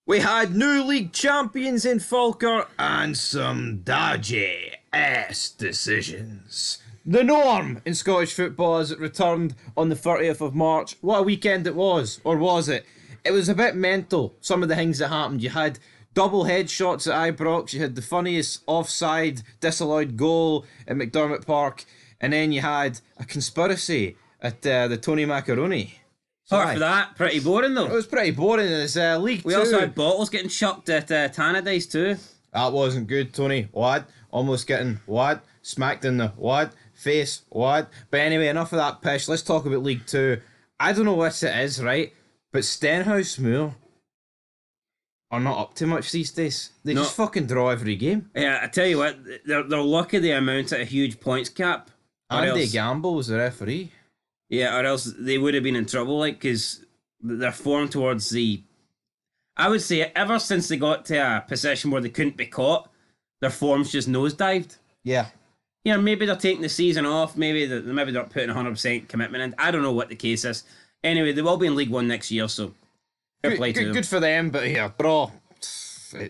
We had new league champions in Falkirk and some dodgy ass decisions. The norm in Scottish football as it returned on the 30th of March. What a weekend it was, or was it? It was a bit mental, some of the things that happened. You had double headshots at Ibrox, you had the funniest offside disallowed goal at McDermott Park, and then you had a conspiracy at the Tony Macaroni. Apart from that, pretty boring though. It was pretty boring. It was League We 2. also had bottles getting chucked at Tannadice too. That wasn't good, Tony. What? Almost getting what? Smacked in the what? Face what? But anyway, enough of that pish. Let's talk about League 2. I don't know what it is, right? But Stenhousemuir are not up to much these days. They just fucking draw every game. Yeah, I tell you what, they're lucky they amount at a huge points cap. Andy Gamble was the referee. Yeah, or else they would have been in trouble, like, because their form towards the... I would say, ever since they got to a position where they couldn't be caught, their form's just nosedived. Yeah. You know, maybe they're taking the season off, maybe they're not putting 100% commitment in. I don't know what the case is. Anyway, they will be in League 1 next year, so fair play to them. Good for them, but yeah, draw. They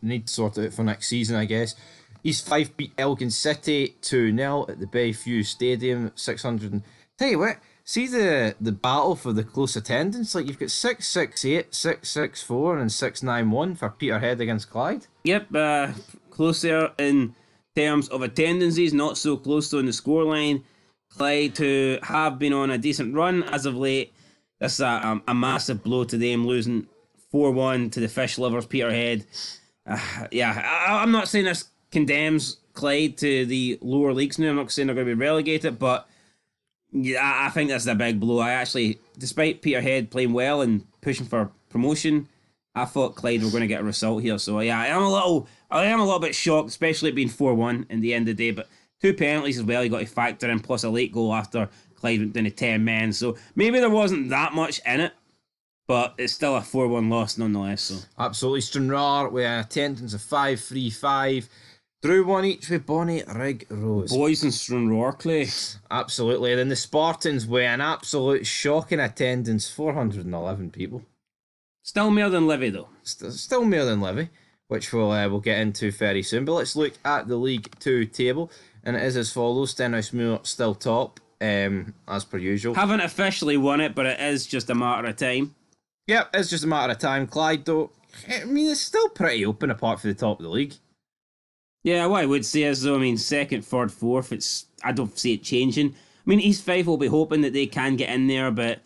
need to sort it out for next season, I guess. East 5 beat Elgin City 2-0 at the Bayview Stadium, 600... Tell you what, see the battle for the close attendance? Like, you've got 668, 664 and 691 for Peterhead against Clyde. Yep, close there in terms of attendances, not so close though in the scoreline. Clyde, who have been on a decent run as of late, that's a massive blow to them, losing 4-1 to the Fish Lovers Peterhead. I'm not saying this condemns Clyde to the lower leagues now. I'm not saying they're going to be relegated, but yeah, I think that's a big blow. I actually, despite Peterhead playing well and pushing for promotion, I thought Clyde were going to get a result here. So yeah, I am a little bit shocked, especially it being 4-1 in the end of the day. But 2 penalties as well you got to factor in, plus a late goal after Clyde went down to 10 men. So maybe there wasn't that much in it, but it's still a 4-1 loss nonetheless. So absolutely, Stranraer with an attendance of 535. Drew 1 each with Bonnie Rig Rose. Boys and Stranraer, Clay. Absolutely. Then the Spartans with an absolute shocking attendance, 411 people. Still more than Livy though. Still more than Livy, which we'll get into very soon. But let's look at the League 2 table, and it is as follows. Stenhousemuir still top, as per usual. Haven't officially won it, but it is just a matter of time. Yep, it's just a matter of time. Clyde, though, I mean, it's still pretty open apart from the top of the league. Yeah, what I would say is, though, I mean, second, third, fourth, I don't see it changing. I mean, East 5 will be hoping that they can get in there, but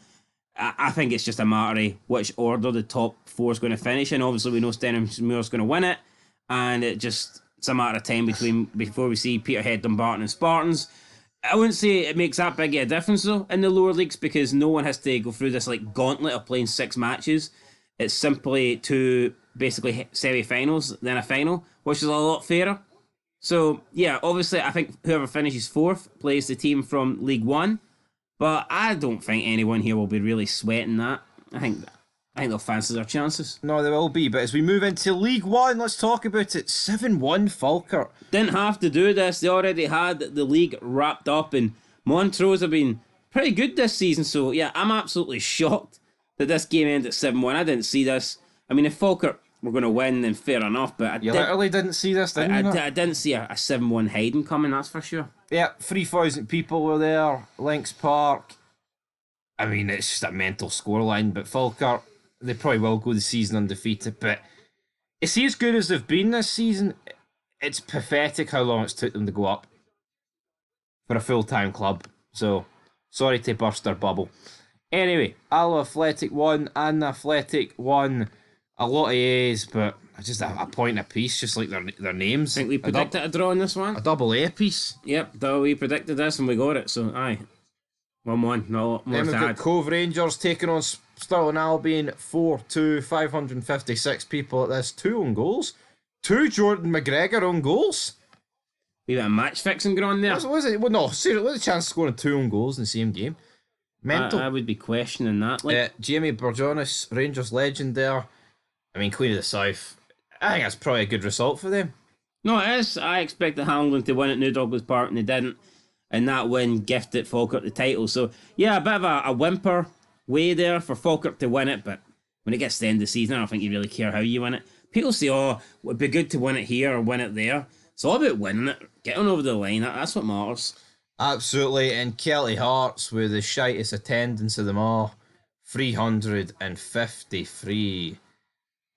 I think it's just a matter of which order the top 4 is going to finish, and obviously we know Stenhousemuir's going to win it, and it's a matter of time before we see Peterhead, Dumbarton and Spartans. I wouldn't say it makes that big a difference, though, in the lower leagues, because no one has to go through this like gauntlet of playing 6 matches. It's simply 2 basically semi-finals, then a final, which is a lot fairer. So, yeah, obviously, I think whoever finishes 4th plays the team from League 1, but I don't think anyone here will be really sweating that. I think they'll fancy their chances. No, they will be, but as we move into League 1, let's talk about it. 7-1 Falkirk. Didn't have to do this. They already had the league wrapped up, and Montrose have been pretty good this season, so, yeah, I'm absolutely shocked that this game ended 7-1. I didn't see this. I mean, if Falkirk were going to win, then fair enough, but you literally didn't see this, didn't you? I didn't see a 7-1 hiding coming, that's for sure. Yeah, 3,000 people were there, Links Park. I mean, it's just a mental scoreline, but Falkirk, they probably will go the season undefeated, but is he as good as they've been this season? It's pathetic how long it's took them to go up for a full-time club, so sorry to burst their bubble. Anyway, Allo Athletic won, and Athletic won a lot of A's, but just a point apiece, just like their names. I think we predicted a draw in this one. A double A piece. Yep, we predicted this and we got it, so aye. 1-1, no more Then we've got sad. Cove Rangers taking on Stirling Albion 4-2, 556 people at this. 2 own goals. 2 Jordan McGregor own goals. We got a match fixing going on there. What was it? Well, no, seriously, what's the chance of scoring 2 own goals in the same game? Mental. I would be questioning that. Jamie Burjonis, Rangers legend there. I mean, Queen of the South. I think that's probably a good result for them. No, it is. I expected Hamilton to win at New Douglas Park and they didn't. And that win gifted Falkirk the title. So, yeah, a bit of a whimper way there for Falkirk to win it, but when it gets to the end of the season, I don't think you really care how you win it. People say, oh, it'd be good to win it here or win it there. It's all about winning it, getting over the line. That's what matters. Absolutely. And Kelty Hearts with the shittest attendance of them all, 353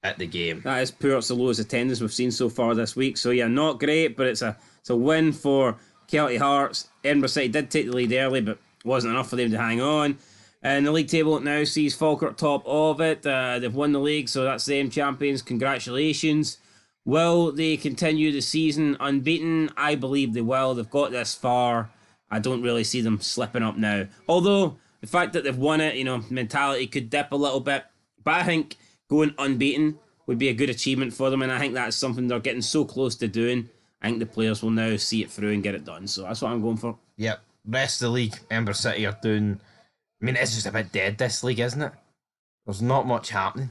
at the game. That is poor. It's the lowest attendance we've seen so far this week. So yeah, not great, but it's a win for Kelty Hearts. Edinburgh City did take the lead early, but wasn't enough for them to hang on. And the league table now sees Falkirk top of it. They've won the league, so that's them champions. Congratulations. Will they continue the season unbeaten? I believe they will. They've got this far. I don't really see them slipping up now. Although, the fact that they've won it, mentality could dip a little bit. But I think going unbeaten would be a good achievement for them, and I think that's something they're getting so close to doing. I think the players will now see it through and get it done. So that's what I'm going for. Yep. Rest of the league, Edinburgh City are doing... I mean, it's just a bit dead, this league, isn't it? There's not much happening.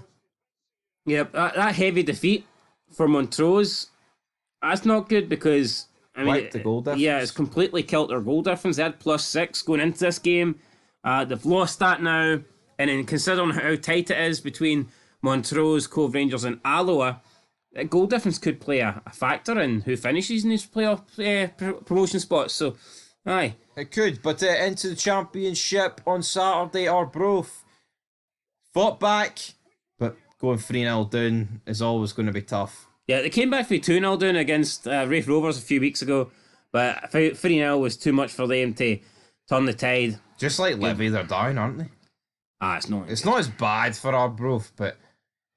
Yep, that heavy defeat for Montrose, that's not good because... I mean, the goal difference. Yeah, it's completely killed their goal difference. They had +6 going into this game. They've lost that now. And then considering how tight it is between Montrose, Cove Rangers and Alloa, that goal difference could play a factor in who finishes in these playoff promotion spots. So, aye. It could, but into the championship on Saturday, Arbroath fought back, but going 3-0 down is always going to be tough. Yeah, they came back for 2-0 down against Raith Rovers a few weeks ago, but 3-0 was too much for them to turn the tide. Just like Livy, they're down, aren't they? It's not. It's not as bad for Arbroath, but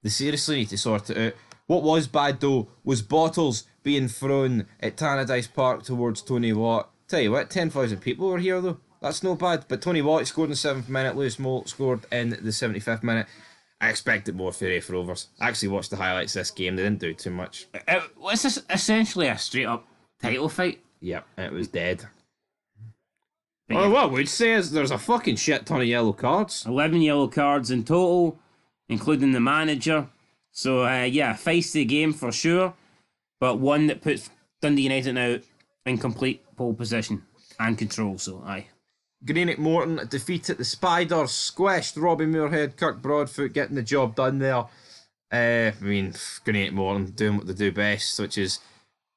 they seriously need to sort it out. What was bad, though, was bottles being thrown at Tannadice Park towards Tony Watt. Tell you what, 10,000 people were here, though. That's no bad. But Tony Watt scored in the 7th minute, Lewis Moult scored in the 75th minute. I expected more for Raith Rovers. I actually watched the highlights of this game. They didn't do too much. Was this essentially a straight-up title fight? Yep, it was dead. Well, what I would say is there's a fucking shit ton of yellow cards. 11 yellow cards in total, including the manager. So, yeah, feisty game for sure, but one that puts Dundee United now in complete pole position and control, so aye. Greenock Morton defeated the Spiders, squished Robbie Muirhead, Kirk Broadfoot getting the job done there. I mean, Greenock Morton doing what they do best, which is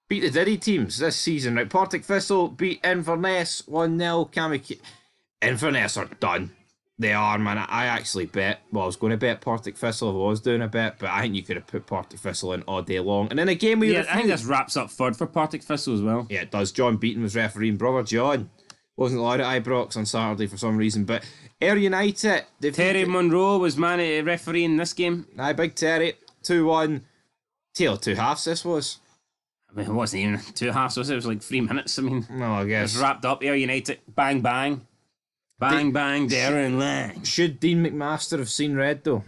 beat the Diddy teams this season. Right, Partick Thistle beat Inverness 1-0. Inverness are done. They are, man. I actually bet, well, I was going to bet Partick Thistle if I was doing a bet, but I think you could have put Partick Thistle in all day long. And in a game where I think this wraps up third for Partick Thistle as well. Yeah, it does. John Beaton was refereeing. Brother John wasn't allowed at Ibrox on Saturday for some reason, but Ayr United... Terry Munro was refereeing this game. Aye, Big Terry, 2-1. Tale of two halves this was. I mean, it wasn't even 2 halves, was it? It was like 3 minutes. I mean, well, I guess. It was wrapped up. Ayr United, bang, bang. Bang, bang, Darren Lang. Should Dean McMaster have seen red, though?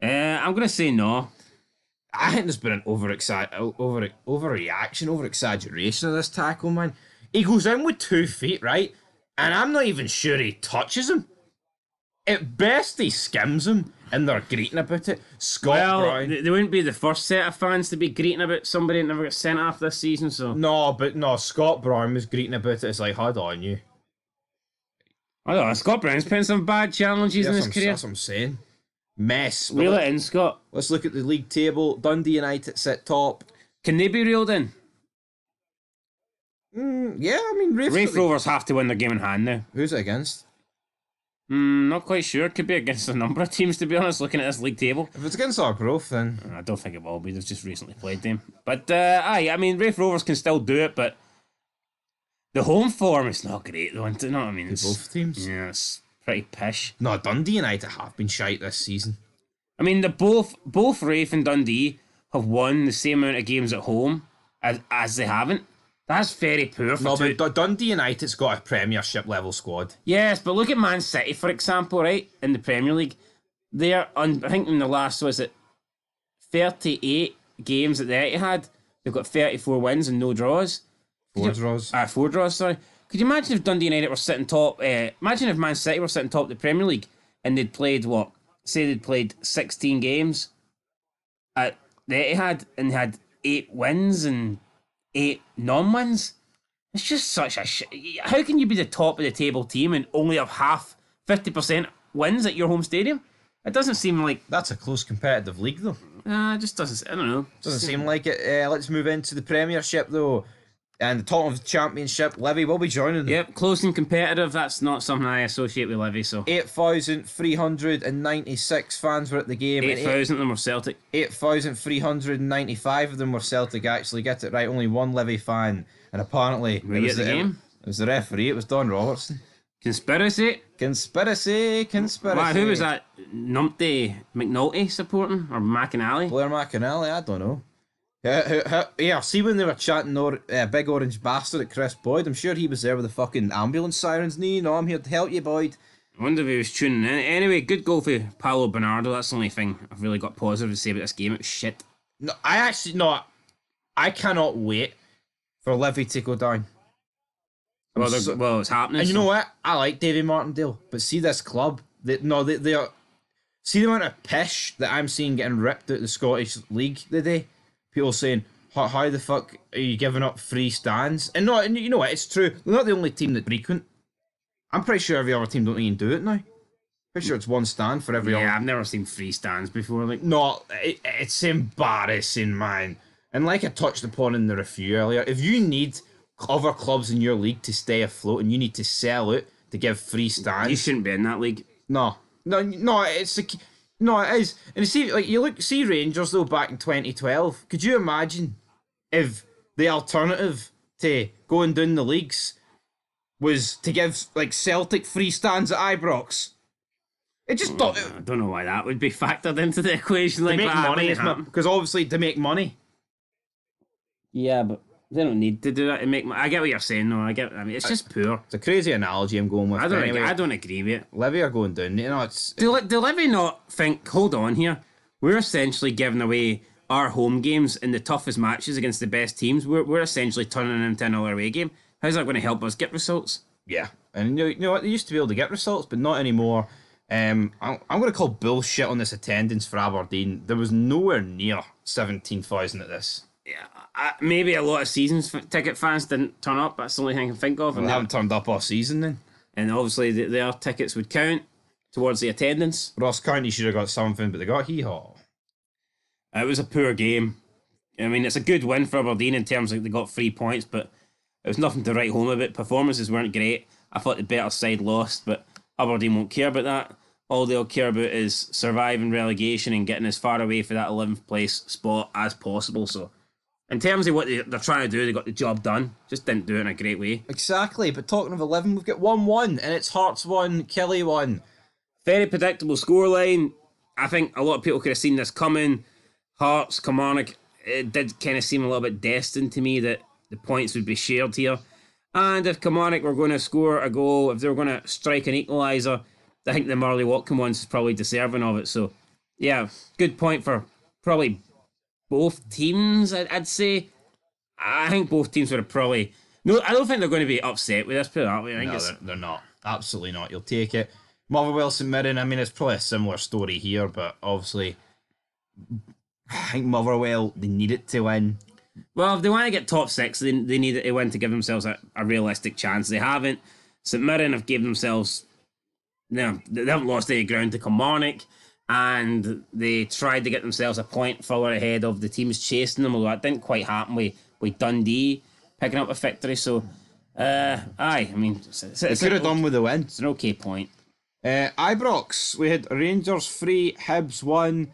I'm going to say no. I think there's been an overreaction, over-exaggeration of this tackle, man. He goes in with 2 feet, right? And I'm not even sure he touches him. At best, he skims him, and they're greeting about it. Scott Brown. They wouldn't be the first set of fans to be greeting about somebody that never got sent off this season, so... No, Scott Brown was greeting about it. It's like, hold on, you. I don't know, Scott Brown's putting some bad challenges in his career. That's what I'm saying. Mess. Reel it in, Scott. Let's look at the league table. Dundee United sit top. Can they be reeled in? Yeah, I mean... Raith Rovers have to win their game in hand now. Who's it against? Not quite sure. Could be against a number of teams, to be honest, looking at this league table. If it's against Arbroath, then... I don't think it will be. They've just recently played them. But, aye, I mean, Raith Rovers can still do it, but the home form is not great, though, you know what I mean? Both teams? Yeah, it's pretty pish. No, Dundee United have been shite this season. I mean, both Raith and Dundee have won the same amount of games at home as they haven't. That's very poor for but Dundee United's got a Premiership level squad. Yes, but look at Man City, for example, right? In the Premier League. They're on, I think in the last, 38 games that they had, they've got 34 wins and no draws. 4 draws. 4 draws, sorry. Could you imagine if Dundee United were sitting top, imagine if Man City were sitting top of the Premier League and they'd played, say they'd played 16 games at the Etihad and they had 8 wins and 8 non-wins. It's just such a how can you be the top of the table team and only have 50% wins at your home stadium? It doesn't seem like... That's a close competitive league, though. It just doesn't... I don't know. Doesn't seem like it. Let's move into the Premiership, though. And the top of the Championship, Livy will be joining them. Yep, close and competitive. That's not something I associate with Livy, so... 8,396 fans were at the game. 8,000 of them were Celtic. 8,395 of them were Celtic, actually. Get it right, only one Livy fan. And apparently... Were you at the game? It was the referee, it was Don Robertson. Conspiracy? Conspiracy. Who was that? Numpty McNulty supporting? Or McAnally? Blair McAnally, I don't know. Yeah, see when they were chanting Big Orange Bastard at Chris Boyd, I'm sure he was there with the fucking ambulance sirens. No, I'm here to help you, Boyd. I wonder if he was tuning in. Anyway, good goal for Paolo Bernardo. That's the only thing I've really got positive to say about this game. It was shit. No, I cannot wait for Livy to go down. Well, it's happening. And you know what? I like Davy Martindale, but see this club. They are. See the amount of pish that I'm seeing getting ripped out the Scottish League today. People saying, "How the fuck are you giving up free stands?" And you know what? It's true. They're not the only team that frequent. I'm pretty sure every other team don't even do it now. Pretty sure it's one stand for every other. Yeah, I've never seen free stands before. No, it's embarrassing, man. And like I touched upon in the review earlier, if you need other clubs in your league to stay afloat and you need to sell out to give free stands, you shouldn't be in that league. No, it is. And see Rangers though back in 2012. Could you imagine if the alternative to going down the leagues was to give like Celtic free stands at Ibrox? It just I don't know why that would be factored into the equation. To make money, because obviously to make money. Yeah, but they don't need to do that to make money. I get what you're saying, though. It's just poor. It's a crazy analogy I'm going with. I don't agree with it. Livy are going down. You know, it's... Do Livy not think, hold on here, we're essentially giving away our home games in the toughest matches against the best teams. We're essentially turning them into another away game. How's that going to help us get results? Yeah. And you know what? They used to be able to get results, but not anymore. I'm going to call bullshit on this attendance for Aberdeen. There was nowhere near 17,000 at this. Yeah, maybe a lot of seasons ticket fans didn't turn up. That's the only thing I can think of. And they haven't turned up all season then. And obviously their tickets would count towards the attendance. Ross County should have got something, but they got hee-haw. It was a poor game. I mean, it's a good win for Aberdeen in terms of they got 3 points, but it was nothing to write home about. Performances weren't great. I thought the better side lost, but Aberdeen won't care about that. All they'll care about is surviving relegation and getting as far away for that 11th place spot as possible. So, in terms of what they're trying to do, they got the job done. Just didn't do it in a great way. Exactly, but talking of 11, we've got 1-1, and it's Hearts 1, Kelly 1. Very predictable scoreline. I think a lot of people could have seen this coming. Hearts, Kilmarnock, it did kind of seem a little bit destined to me that the points would be shared here. And if Kilmarnock were going to score a goal, if they were going to strike an equaliser, I think the Marley Watkin one's is probably deserving of it. So, yeah, good point for probably both teams, I'd say. I think both teams would have probably... No, I don't think they're going to be upset with this. Put it that way. They're not. Absolutely not. You'll take it. Motherwell St Mirren, I mean, it's probably a similar story here, but obviously, I think Motherwell, they need it to win. Well, if they want to get top six, they need it to win to give themselves a realistic chance. They haven't. St Mirren have given themselves... No, they haven't lost any ground to Kilmarnock, and they tried to get themselves a point further ahead of the teams chasing them, although that didn't quite happen with Dundee picking up a victory. So, I mean... They could have done with the win. It's an okay point. Ibrox, we had Rangers 3, Hibs 1,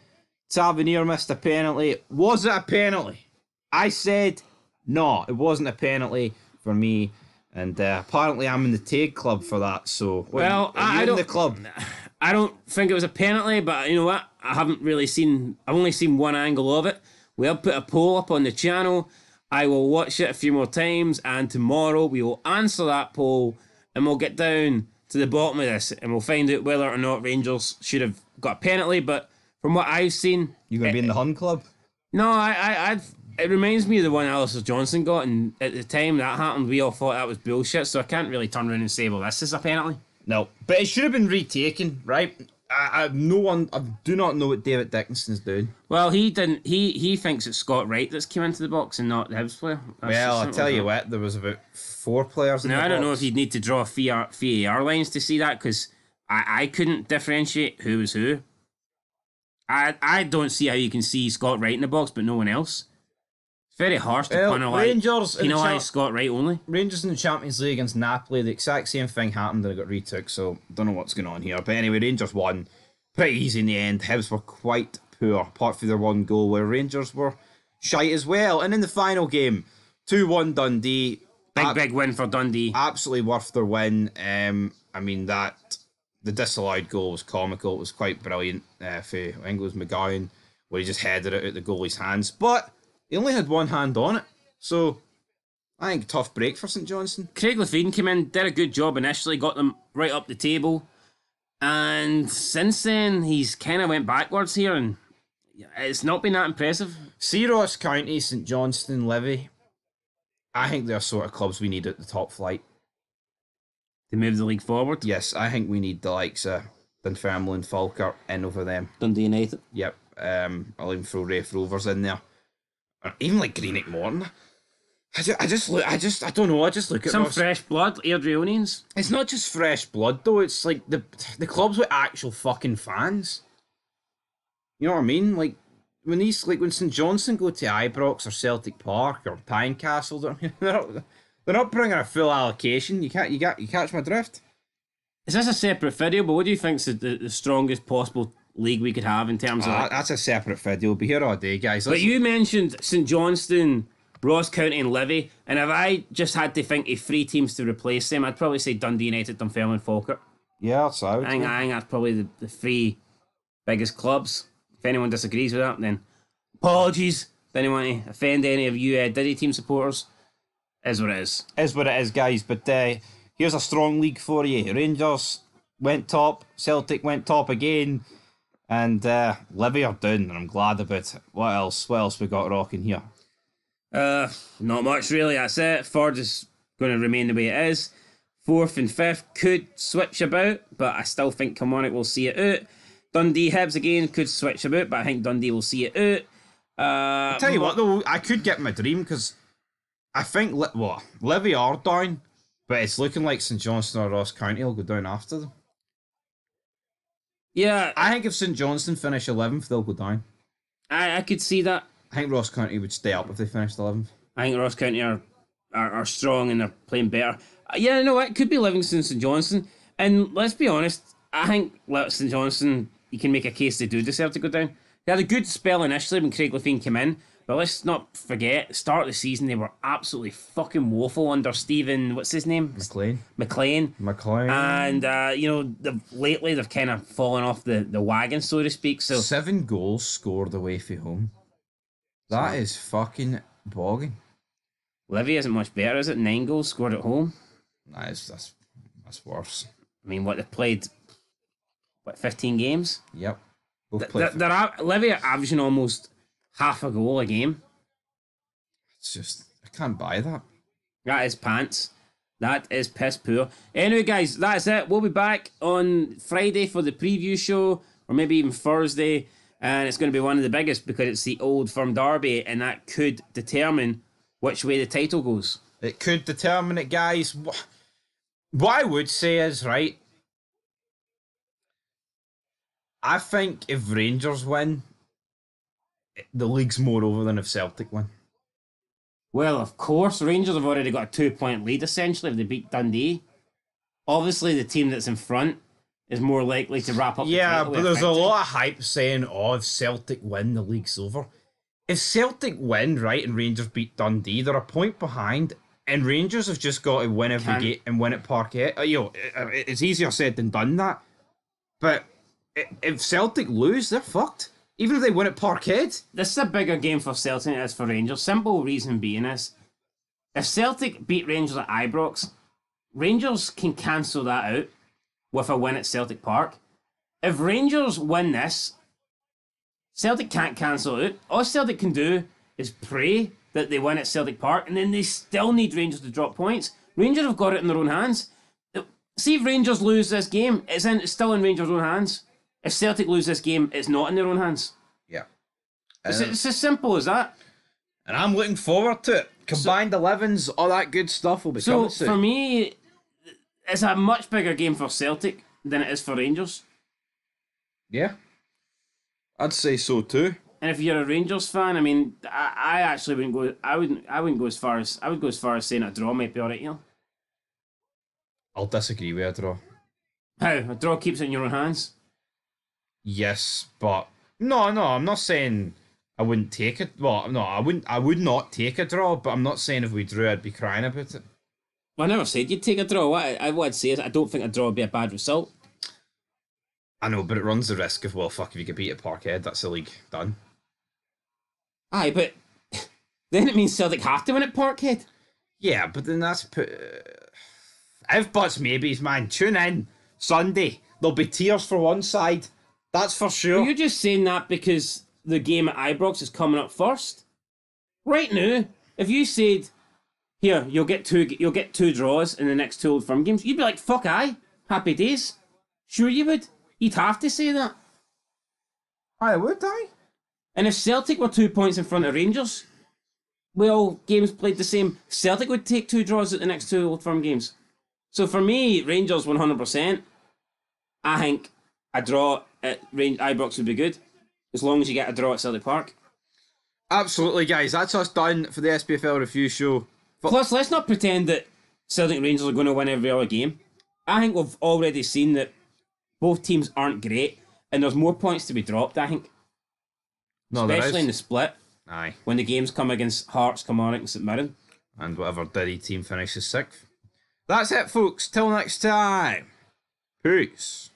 Tavernier missed a penalty. Was it a penalty? I said no, it wasn't a penalty for me. And apparently I'm in the Tague club for that, so... I don't... in the club? I don't think it was a penalty, but you know what? I've only seen one angle of it. We'll put a poll up on the channel. I will watch it a few more times, and tomorrow we will answer that poll, and we'll get down to the bottom of this, and we'll find out whether or not Rangers should have got a penalty, but from what I've seen... You're going to be in the Hun club? No, it reminds me of the one Alistair Johnson got, and at the time that happened, we all thought that was bullshit, so I can't really turn around and say, well, this is a penalty. No, but it should have been retaken, right? I do not know what David Dickinson's doing. Well, he didn't. He thinks it's Scott Wright that's came into the box and not the Hibs player. I'll tell you what, there was about 4 players in the box. I don't know if you'd need to draw VAR lines to see that, because I couldn't differentiate who was who. I don't see how you can see Scott Wright in the box, but no one else. It's very harsh to penalise Scott Wright only. Rangers in the Champions League against Napoli, the exact same thing happened and it got retook, so don't know what's going on here. But anyway, Rangers won. Pretty easy in the end. Hibs were quite poor, apart from their one goal, where Rangers were shite as well. And in the final game, 2-1 Dundee. Big win for Dundee. Absolutely worth their win. I mean, the disallowed goal was comical. It was quite brilliant for, I think it was McGowan, where he just headed it out the goalie's hands. But he only had one hand on it. So, I think tough break for St Johnstone. Craig Levein came in, did a good job initially, got them right up the table. And since then, he's kind of went backwards here, and it's not been that impressive. See Ross County, St Johnstone, Livy. I think they're sort of clubs we need at the top flight. To move the league forward? Yes, I think we need the likes of Dunfermline, Falkirk in over them. Dundee United? Yep. I'll even throw Raith Rovers in there. Or even like Greenock Morton. I don't know. I just look at some Ross. Fresh blood, Airdrieonians. It's not just fresh blood though. It's like the clubs with actual fucking fans. You know what I mean? Like when St Johnstone go to Ibrox or Celtic Park or Tynecastle, they're not bringing a full allocation. You catch my drift. Is this a separate video? But what do you think's the strongest possible league we could have in terms of? That's a separate video. We'll be here all day, guys. But you mentioned St Johnstone, Ross County and Livy, and if I just had to think of 3 teams to replace them, I'd probably say Dundee United, Dunfermline, Falkirk. Yeah, that's out. I think that's probably the 3 biggest clubs. If anyone disagrees with that, then apologies. Don't want to offend any of you Diddy team supporters. Is what it is. Is what it is, guys. But here's a strong league for you. Rangers went top, Celtic went top again, and Livy are down, and I'm glad about it. What else we got rocking here? Not much really. That's it. Third is going to remain the way it is. 4th and 5th could switch about, but I still think Kilmarnock will see it out. Dundee Hibs again could switch about, but I think Dundee will see it out. I'll tell you what though, I could get my dream because I think Livy are down, but it's looking like St Johnstone or Ross County will go down after them. Yeah, I think if St Johnstone finish 11th, they'll go down. I could see that. I think Ross County would stay up if they finished 11th. I think Ross County are strong and they're playing better. Yeah, no, it could be Livingston, St Johnstone. And let's be honest, I think St Johnstone, you can make a case they do deserve to go down. They had a good spell initially when Craig Levein came in, but let's not forget, start of the season, they were absolutely fucking woeful under Stephen, what's his name? McLean. And, lately they've kind of fallen off the wagon, so to speak. So 7 goals scored away from home. That is fucking bogging. Livy isn't much better, is it? 9 goals scored at home. Nah, that's worse. I mean, they played 15 games? Yep. Livy are averaging almost half a goal a game. It's just, I can't buy that. That is pants. That is piss poor. Anyway, guys, that's it. We'll be back on Friday for the preview show, or maybe even Thursday. And it's going to be one of the biggest because it's the Old Firm Derby, and that could determine which way the title goes. It could determine it, guys. What I would say is, right, I think if Rangers win, the league's more over than if Celtic win. Well, of course, Rangers have already got a 2-point lead, essentially, if they beat Dundee. Obviously, the team that's in front is more likely to wrap up the title. But there's a lot of hype saying, if Celtic win, the league's over. If Celtic win, right, and Rangers beat Dundee, they're a point behind, and Rangers have just got to win every game and win at Parkhead. It's easier said than done, that. But if Celtic lose, they're fucked. Even if they win at Parkhead. This is a bigger game for Celtic than it is for Rangers. Simple reason being is, if Celtic beat Rangers at Ibrox, Rangers can cancel that out with a win at Celtic Park. If Rangers win this, Celtic can't cancel it out. All Celtic can do is pray that they win at Celtic Park, and then they still need Rangers to drop points. Rangers have got it in their own hands. See if Rangers lose this game, it's still in Rangers' own hands. If Celtic lose this game, it's not in their own hands. Yeah. It's as simple as that. And I'm looking forward to it. Combined 11s, all that good stuff will be coming soon. So, for me, it's a much bigger game for Celtic than it is for Rangers. Yeah. I'd say so too. And if you're a Rangers fan, I mean, I actually wouldn't go. I wouldn't go as far as I would go as far as saying a draw might be alright. You know, I'll disagree with a draw. how a draw keeps it in your own hands. Yes, but no, I'm not saying I wouldn't take it. Well, no, I would not take a draw, but I'm not saying if we drew, I'd be crying about it. Well, I never said you'd take a draw. What I'd say is I don't think a draw would be a bad result. I know, but it runs the risk of, well, fuck, if you get beat at Parkhead, that's the league done. Aye, but then it means Celtic have to win at Parkhead. Yeah, but then that's if buts maybes, man. Tune in Sunday. There'll be tears for one side. That's for sure. But you're just saying that because the game at Ibrox is coming up first. Right now, if you said, "Here, you'll get two draws in the next two Old Firm games," you'd be like, "Fuck aye, happy days." Sure, you would. You'd have to say that. I would, I. And if Celtic were 2 points in front of Rangers, well, games played the same, Celtic would take two draws at the next two Old Firm games. So for me, Rangers 100%. I think a draw at Ibrox would be good, as long as you get a draw at Celtic Park. Absolutely, guys. That's us done for the SPFL review show. Plus, let's not pretend that Celtic and Rangers are going to win every other game. I think we've already seen that both teams aren't great, and there's more points to be dropped, I think. No, Especially in the split. Aye. When the games come against Hearts, Kilmarnock and St Mirren. And whatever Derry team finishes 6th. That's it, folks. Till next time. Peace.